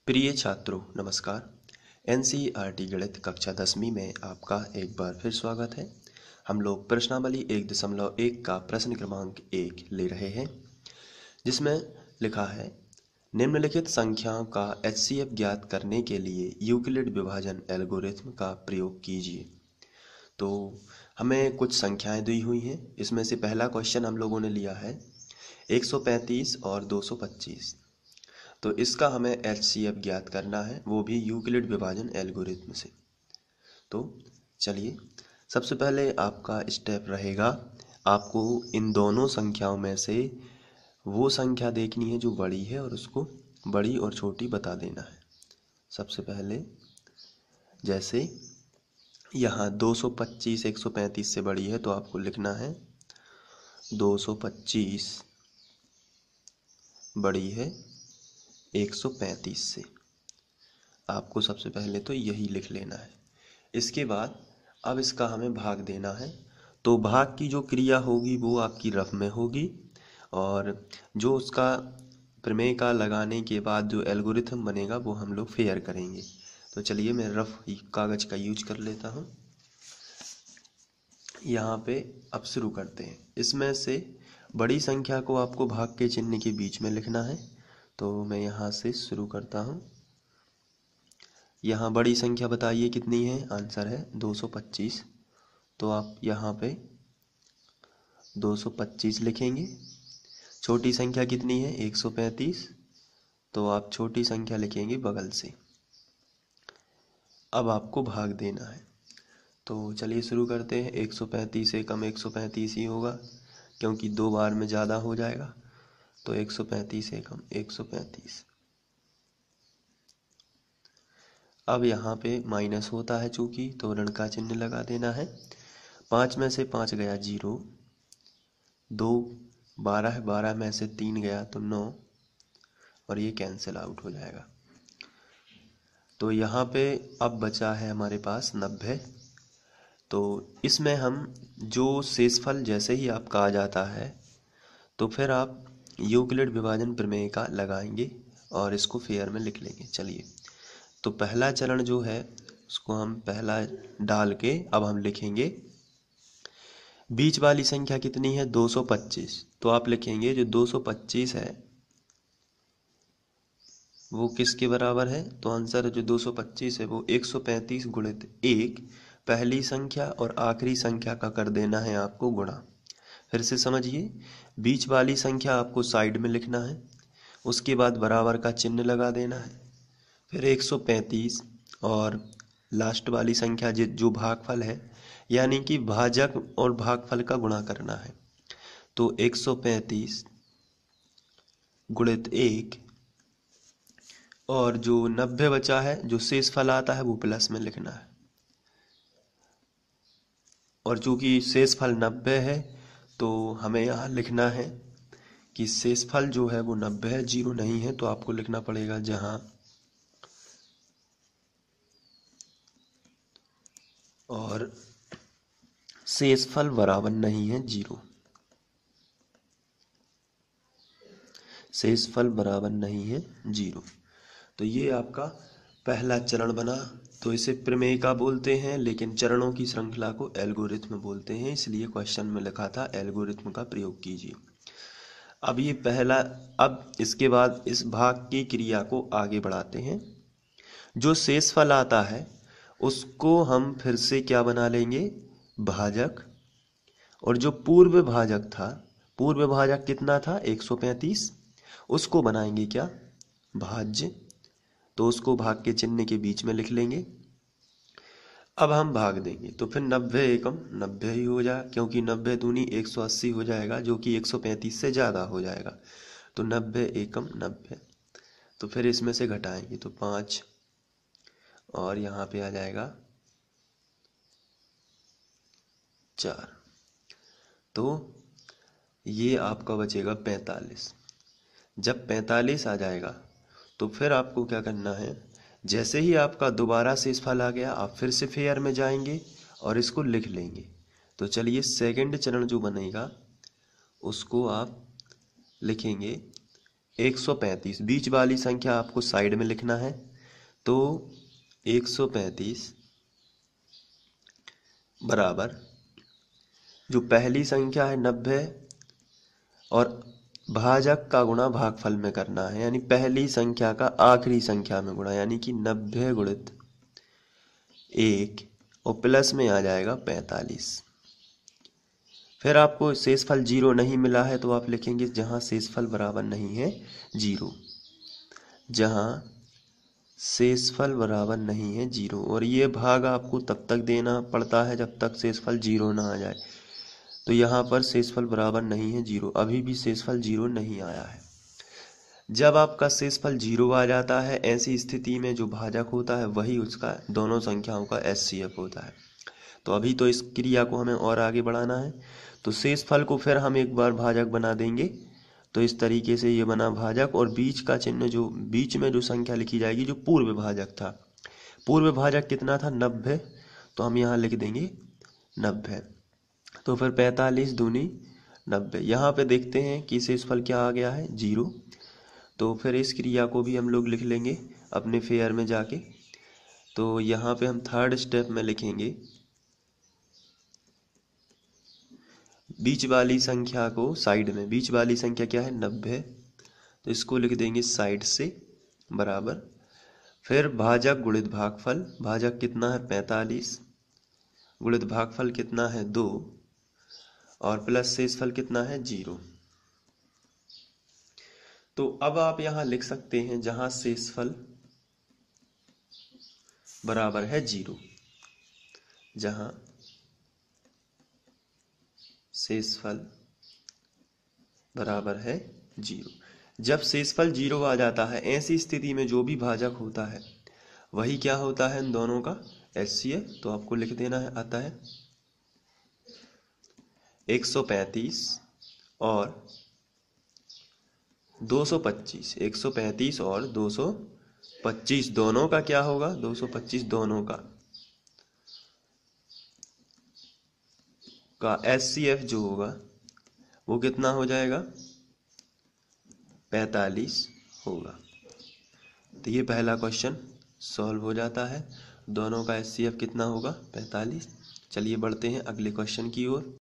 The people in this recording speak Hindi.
प्रिय छात्रों नमस्कार। एनसीईआरटी गणित कक्षा 10वीं में आपका एक बार फिर स्वागत है। हम लोग प्रश्नावली 1.1 का प्रश्न क्रमांक 1 ले रहे हैं, जिसमें लिखा है निम्नलिखित संख्याओं का एचसीएफ ज्ञात करने के लिए यूक्लिड विभाजन एल्गोरिथ्म का प्रयोग कीजिए। तो हमें कुछ संख्याएं दी हुई हैं। इसमें से पहला क्वेश्चन हम लोगों ने लिया है 135 और 225। तो इसका हमें एचसीएफ ज्ञात करना है, वो भी यूक्लिड विभाजन एल्गोरिथम से। तो चलिए, सबसे पहले आपका स्टेप रहेगा, आपको इन दोनों संख्याओं में से वो संख्या देखनी है जो बड़ी है और उसको बड़ी और छोटी बता देना है। सबसे पहले जैसे यहाँ 225 135 से बड़ी है, तो आपको लिखना है 225 बड़ी है 135 से। आपको सबसे पहले तो यही लिख लेना है। इसके बाद अब इसका हमें भाग देना है। तो भाग की जो क्रिया होगी वो आपकी रफ में होगी, और जो उसका प्रमेय का लगाने के बाद जो एल्गोरिथम बनेगा वो हम लोग फेयर करेंगे। तो चलिए, मैं रफ कागज का यूज कर लेता हूँ। यहाँ पे अब शुरू करते हैं। इसमें से बड़ी संख्या को आपको भाग के चिन्ह के बीच में लिखना है। तो मैं यहाँ से शुरू करता हूँ। यहाँ बड़ी संख्या बताइए कितनी है? आंसर है 225। तो आप यहाँ पे 225 लिखेंगे। छोटी संख्या कितनी है? 135। तो आप छोटी संख्या लिखेंगे बगल से। अब आपको भाग देना है। तो चलिए शुरू करते हैं। 135 से कम 135 ही होगा, क्योंकि दो बार में ज़्यादा हो जाएगा। तो 135 से कम 135। अब यहाँ पे माइनस होता है चूंकि, तो ऋण का चिन्ह लगा देना है। 5 में से 5 गया 0, 2 12 है, 12 में से 3 गया तो 9, और ये कैंसिल आउट हो जाएगा। तो यहाँ पे अब बचा है हमारे पास 90। तो इसमें हम जो शेषफल जैसे ही आपका आ जाता है, तो फिर आप यूक्लिड विभाजन प्रमेय का लगाएंगे और इसको फेयर में लिख लेंगे। चलिए, तो पहला चरण जो है उसको हम पहला डाल के अब हम लिखेंगे। बीच वाली संख्या कितनी है? 225। तो आप लिखेंगे जो 225 है वो किसके बराबर है? तो आंसर जो 225 है वो 135 गुणित 1 पहली संख्या और आखिरी संख्या का कर देना है आपको गुणा। फिर से समझिए, बीच वाली संख्या आपको साइड में लिखना है, उसके बाद बराबर का चिन्ह लगा देना है, फिर 135 और लास्ट वाली संख्या जो भागफल है, यानी कि भाजक और भागफल का गुणा करना है। तो 135 गुणित 1, और जो 90 बचा है, जो शेष फल आता है वो प्लस में लिखना है। और चूंकि शेष फल 90 है, तो हमें यहाँ लिखना है कि शेष फल जो है वो 90 है, 0 नहीं है। तो आपको लिखना पड़ेगा जहाँ और शेषफल बराबर नहीं है 0। शेषफल बराबर नहीं है 0। तो ये आपका पहला चरण बना। तो इसे प्रमेयिका बोलते हैं, लेकिन चरणों की श्रृंखला को एल्गोरिथ्म बोलते हैं, इसलिए क्वेश्चन में लिखा था एल्गोरिथ्म का प्रयोग कीजिए। अब ये पहला, अब इसके बाद इस भाग की क्रिया को आगे बढ़ाते हैं। जो शेषफल आता है उसको हम फिर से क्या बना लेंगे? भाजक। और जो पूर्व भाजक था, पूर्व भाजक कितना था? 135, उसको बनाएंगे क्या? भाज्य। तो उसको भाग के चिन्ह के बीच में लिख लेंगे। अब हम भाग देंगे, तो फिर 90 एकम 90 ही हो जाएगा, क्योंकि 90 दूनी 180 हो जाएगा, जो कि 135 से ज़्यादा हो जाएगा। तो 90 एकम 90। तो फिर इसमें से घटाएंगे तो 5, और यहाँ पे आ जाएगा 4। तो ये आपका बचेगा 45। जब 45 आ जाएगा तो फिर आपको क्या करना है? जैसे ही आपका दोबारा शेषफल आ गया, आप फिर से फेयर में जाएंगे और इसको लिख लेंगे। तो चलिए, सेकंड चरण जो बनेगा उसको आप लिखेंगे 135, बीच वाली संख्या आपको साइड में लिखना है। तो 135 बराबर जो पहली संख्या है 90 और भाजक का गुणा भागफल में करना है, यानी पहली संख्या का आखिरी संख्या में गुणा, यानी कि 90 गुणित 1 और प्लस में आ जाएगा 45। फिर आपको शेषफल 0 नहीं मिला है तो आप लिखेंगे जहां शेषफल बराबर नहीं है 0, जहां शेषफल बराबर नहीं है 0। और ये भाग आपको तब तक देना पड़ता है जब तक शेषफल 0 ना आ जाए। तो यहाँ पर शेषफल बराबर नहीं है 0, अभी भी शेषफल 0 नहीं आया है। जब आपका शेषफल 0 आ जाता है, ऐसी स्थिति में जो भाजक होता है वही उसका दोनों संख्याओं का एचसीएफ होता है। तो अभी तो इस क्रिया को हमें और आगे बढ़ाना है। तो शेषफल को फिर हम एक बार भाजक बना देंगे। तो इस तरीके से ये बना भाजक, और बीच का चिन्ह जो बीच में जो संख्या लिखी जाएगी जो पूर्व भाजक था। पूर्व भाजक कितना था 90, तो हम यहाँ लिख देंगे 90। तो फिर 45 दूनी 90। यहाँ पे देखते हैं कि शेषफल क्या आ गया है 0। तो फिर इस क्रिया को भी हम लोग लिख लेंगे अपने फेयर में जाके। तो यहाँ पे हम थर्ड स्टेप में लिखेंगे बीच वाली संख्या को साइड में, बीच वाली संख्या क्या है 90, तो इसको लिख देंगे साइड से बराबर। फिर भाजक गुणित भागफल, भाजक कितना है 45 गुणित भागफल कितना है 2 और प्लस शेषफल कितना है 0। तो अब आप यहां लिख सकते हैं जहां शेषफल बराबर है 0, जहां शेषफल बराबर है 0। जब शेषफल 0 आ जाता है, ऐसी स्थिति में जो भी भाजक होता है वही क्या होता है इन दोनों का एचसीएफ। तो आपको लिख देना है अतः 135 और 225, 135 और 225 दोनों का क्या होगा 225 दोनों का एचसीएफ जो होगा वो कितना हो जाएगा 45 होगा। तो ये पहला क्वेश्चन सॉल्व हो जाता है। दोनों का एचसीएफ कितना होगा 45। चलिए बढ़ते हैं अगले क्वेश्चन की ओर।